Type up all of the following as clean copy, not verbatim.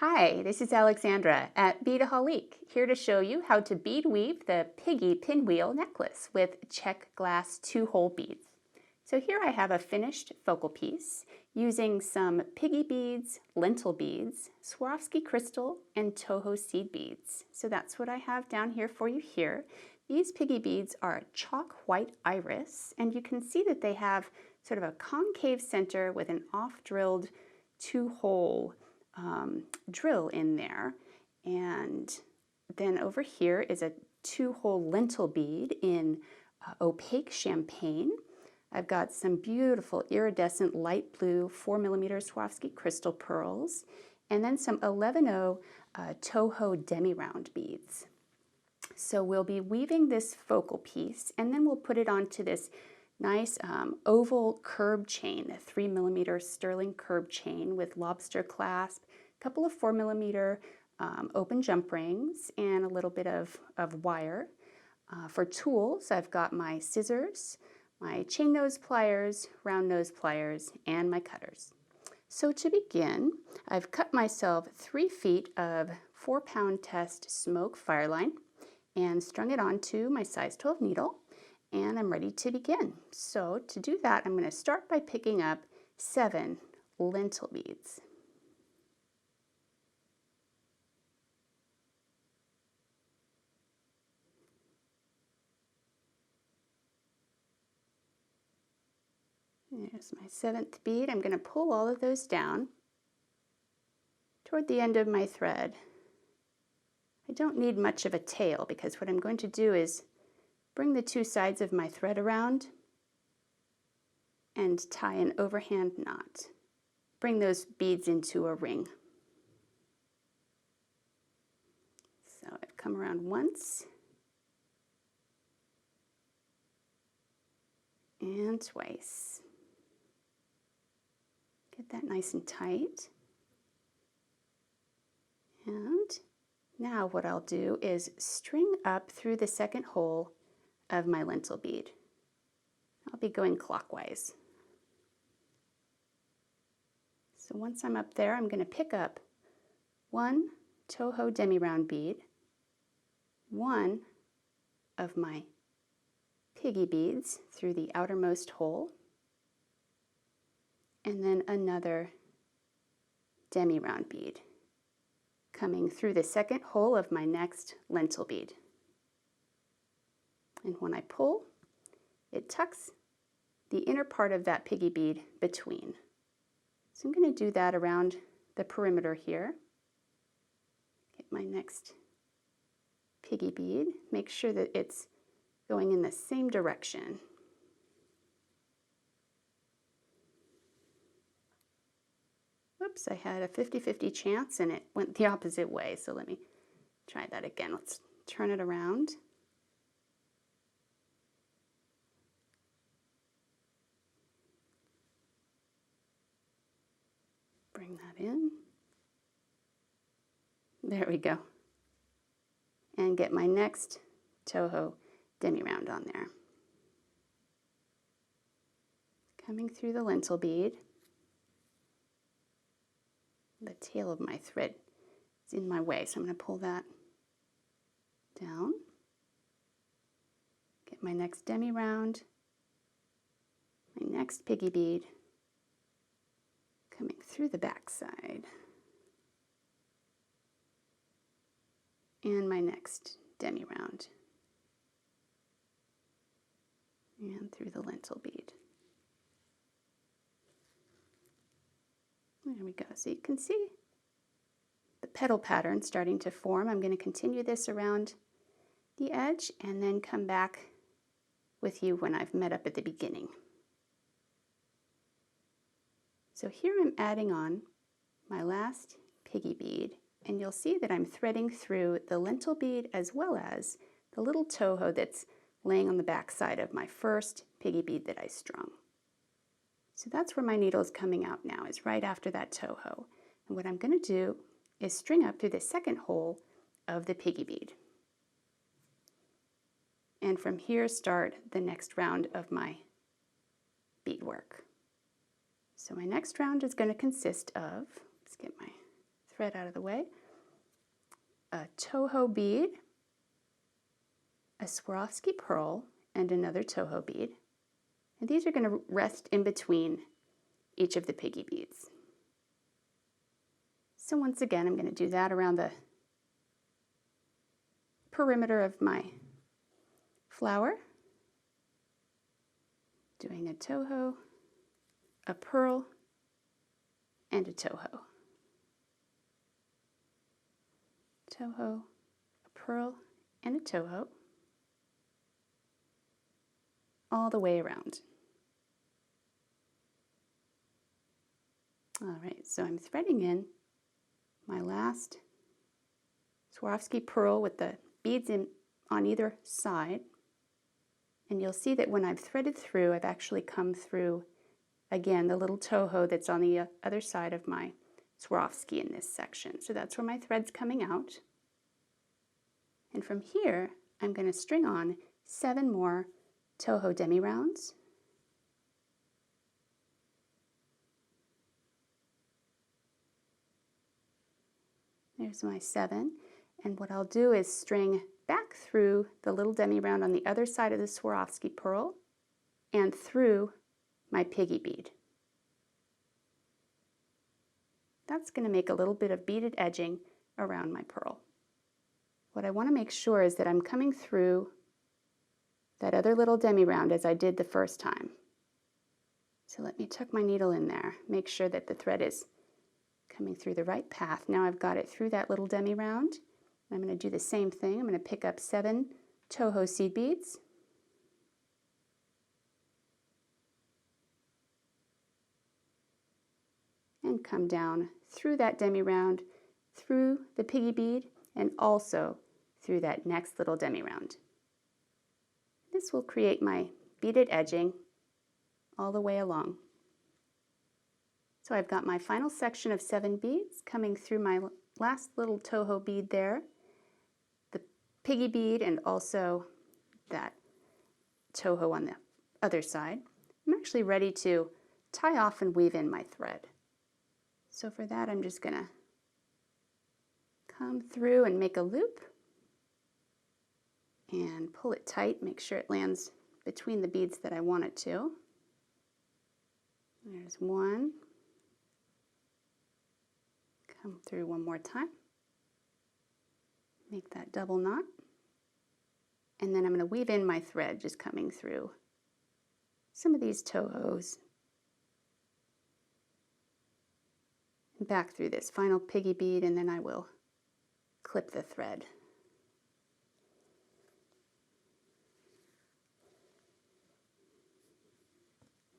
Hi, this is Alexandra at Beadaholique, here to show you how to bead weave the Piggy Pinwheel necklace with Czech glass 2-hole beads. So here I have a finished focal piece using some Piggy beads, Lentil beads, Swarovski crystal, and Toho seed beads. So that's what I have down here for you here. These Piggy beads are chalk white iris, and you can see that they have sort of a concave center with an off-drilled 2-hole drill in there. And then over here is a 2-hole lentil bead in opaque champagne. I've got some beautiful iridescent light blue 4mm Swarovski crystal pearls, and then some 11/0 Toho Demi round beads. So we'll be weaving this focal piece, and then we'll put it onto this nice oval curb chain, a 3mm sterling curb chain with lobster clasp, a couple of 4mm open jump rings, and a little bit of wire. For tools, I've got my scissors, my chain nose pliers, round nose pliers, and my cutters. So to begin, I've cut myself 3 feet of 4-pound test smoke FireLine and strung it onto my size 12 needle, and I'm ready to begin. So to do that, I'm going to start by picking up 7 lentil beads. There's my 7th bead. I'm going to pull all of those down toward the end of my thread. I don't need much of a tail because what I'm going to do is bring the 2 sides of my thread around and tie an overhand knot. Bring those beads into a ring. So I've come around once and twice. Get that nice and tight. And now what I'll do is string up through the 2nd hole of my lentil bead. I'll be going clockwise. So once I'm up there, I'm going to pick up 1 Toho Demi round bead, 1 of my Piggy beads through the outermost hole, and then another Demi round bead coming through the 2nd hole of my next lentil bead. And when I pull, it tucks the inner part of that Piggy bead between. So I'm going to do that around the perimeter here. Get my next Piggy bead. Make sure that it's going in the same direction. Whoops, I had a 50-50 chance and it went the opposite way. So let me try that again. Let's turn it around. Bring that in. There we go. And get my next Toho Demi round on there. Coming through the lentil bead. The tail of my thread is in my way, so I'm going to pull that down. Get my next Demi round, my next Piggy bead, coming through the back side, and my next Demi round, and through the lentil bead. There we go. So you can see the petal pattern starting to form. I'm going to continue this around the edge and then come back with you when I've met up at the beginning. So here I'm adding on my last Piggy bead, and you'll see that I'm threading through the lentil bead as well as the little Toho that's laying on the back side of my first Piggy bead that I strung. So that's where my needle is coming out now, is right after that Toho. And what I'm going to do is string up through the 2nd hole of the Piggy bead. And from here start the next round of my beadwork. So my next round is going to consist of, let's get my thread out of the way, a Toho bead, a Swarovski pearl, and another Toho bead. And these are going to rest in between each of the piggy beads. So once again, I'm going to do that around the perimeter of my flower. Doing a Toho, a pearl, and a Toho. Toho, a pearl, and a Toho. All the way around. All right, so I'm threading in my last Swarovski pearl with the beads in on either side. And you'll see that when I've threaded through, I've actually come through, again, the little Toho that's on the other side of my Swarovski in this section. So that's where my thread's coming out. And from here, I'm going to string on 7 more Toho demi rounds. There's my 7. And what I'll do is string back through the little demi round on the other side of the Swarovski pearl and through my piggy bead. That's going to make a little bit of beaded edging around my pearl. What I want to make sure is that I'm coming through that other little demi round as I did the first time. So let me tuck my needle in there, make sure that the thread is coming through the right path. Now I've got it through that little demi round. I'm going to do the same thing. I'm going to pick up 7 Toho seed beads. And come down through that demi round, through the piggy bead, and also through that next little demi round. This will create my beaded edging all the way along. So I've got my final section of 7 beads coming through my last little Toho bead there, the piggy bead, and also that Toho on the other side. I'm actually ready to tie off and weave in my thread. So for that, I'm just going to come through and make a loop and pull it tight, make sure it lands between the beads that I want it to. There's one. Come through one more time. Make that double knot. And then I'm going to weave in my thread, just coming through some of these Tohos. And back through this final piggy bead, and then I will clip the thread.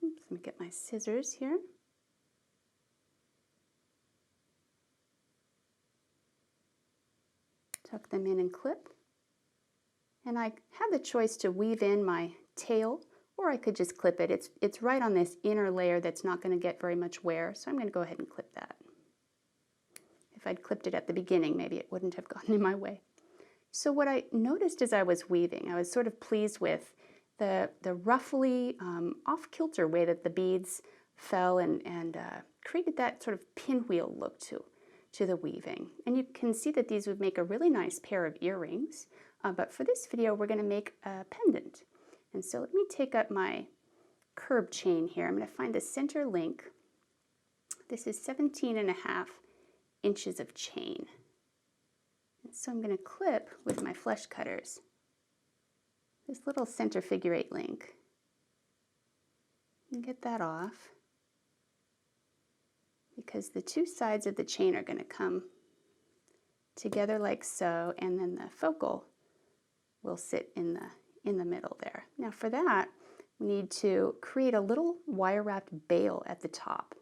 Oops, let me get my scissors here. Tuck them in and clip. And I have the choice to weave in my tail, or I could just clip it. It's right on this inner layer that's not going to get very much wear, so I'm going to go ahead and clip that. If I'd clipped it at the beginning, maybe it wouldn't have gotten in my way. So what I noticed as I was weaving, I was sort of pleased with the roughly off-kilter way that the beads fell and created that sort of pinwheel look to the weaving. And you can see that these would make a really nice pair of earrings, but for this video we're going to make a pendant. And so let me take up my curb chain here. I'm going to find the center link. This is 17.5 inches of chain. And so I'm going to clip with my flesh cutters this little center figure 8 link and get that off, because the 2 sides of the chain are going to come together like so, and then the focal will sit in the middle there. Now for that, we need to create a little wire wrapped bail at the top.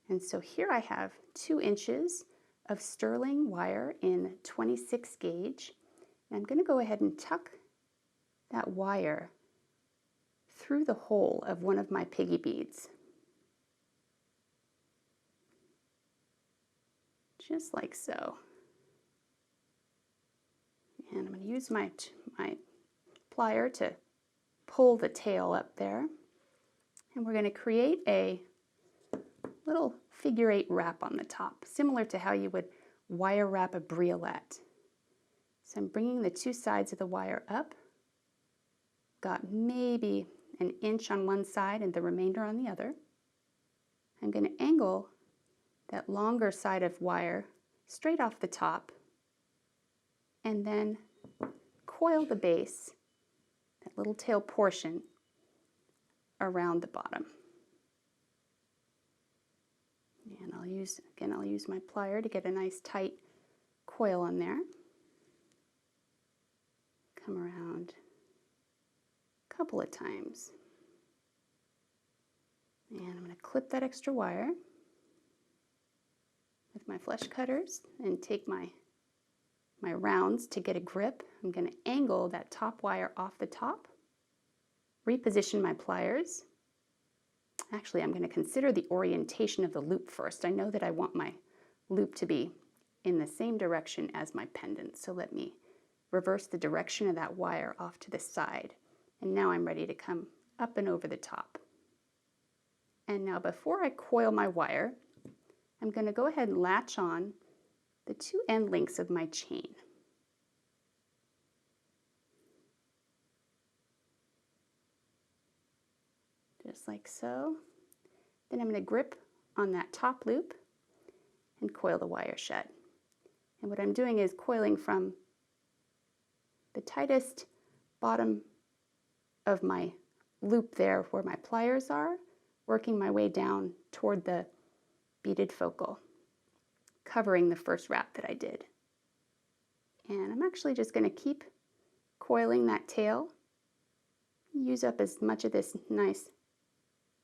And so here I have 2 inches of sterling wire in 26 gauge. And I'm going to go ahead and tuck that wire through the hole of one of my piggy beads. Just like so. And I'm going to use my plier to pull the tail up there. And we're going to create a little figure 8 wrap on the top, similar to how you would wire wrap a briolette. So I'm bringing the two sides of the wire up, got maybe an inch on one side and the remainder on the other. I'm going to angle that longer side of wire straight off the top and then coil the base, that little tail portion, around the bottom. And I'll use my plier to get a nice tight coil on there. Come around a couple of times. And I'm going to clip that extra wire with my flesh cutters and take my rounds to get a grip. I'm going to angle that top wire off the top, reposition my pliers. Actually, I'm going to consider the orientation of the loop first. I know that I want my loop to be in the same direction as my pendant, so let me reverse the direction of that wire off to the side. And now I'm ready to come up and over the top. And now before I coil my wire, I'm going to go ahead and latch on the two end links of my chain. Just like so. Then I'm going to grip on that top loop and coil the wire shut. And what I'm doing is coiling from the tightest bottom of my loop there where my pliers are, working my way down toward the beaded focal, covering the first wrap that I did. And I'm actually just going to keep coiling that tail, use up as much of this nice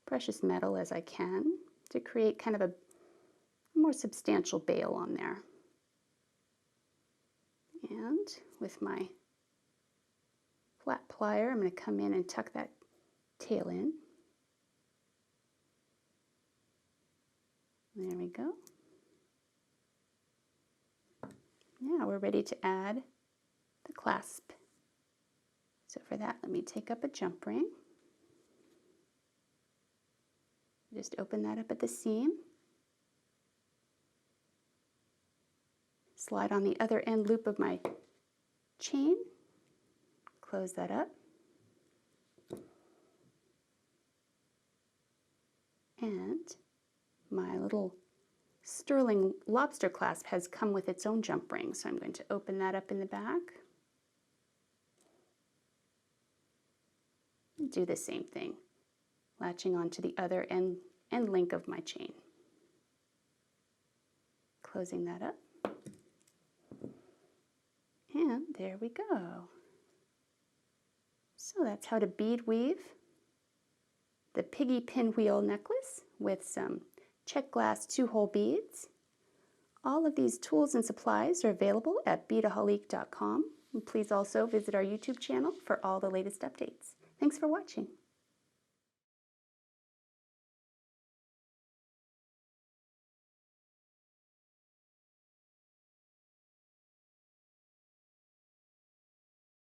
precious metal as I can to create kind of a more substantial bail on there. And with my flat plier, I'm going to come in and tuck that tail in. There we go. Now we're ready to add the clasp. So for that, let me take up a jump ring. Just open that up at the seam. Slide on the other end loop of my chain. Close that up. And my little sterling lobster clasp has come with its own jump ring, so I'm going to open that up in the back. And do the same thing, latching onto the other end link of my chain. Closing that up. And there we go. So that's how to bead weave the Piggy Pinwheel necklace with some Czech glass 2-hole beads. All of these tools and supplies are available at beadaholique.com. And please also visit our YouTube channel for all the latest updates. Thanks for watching.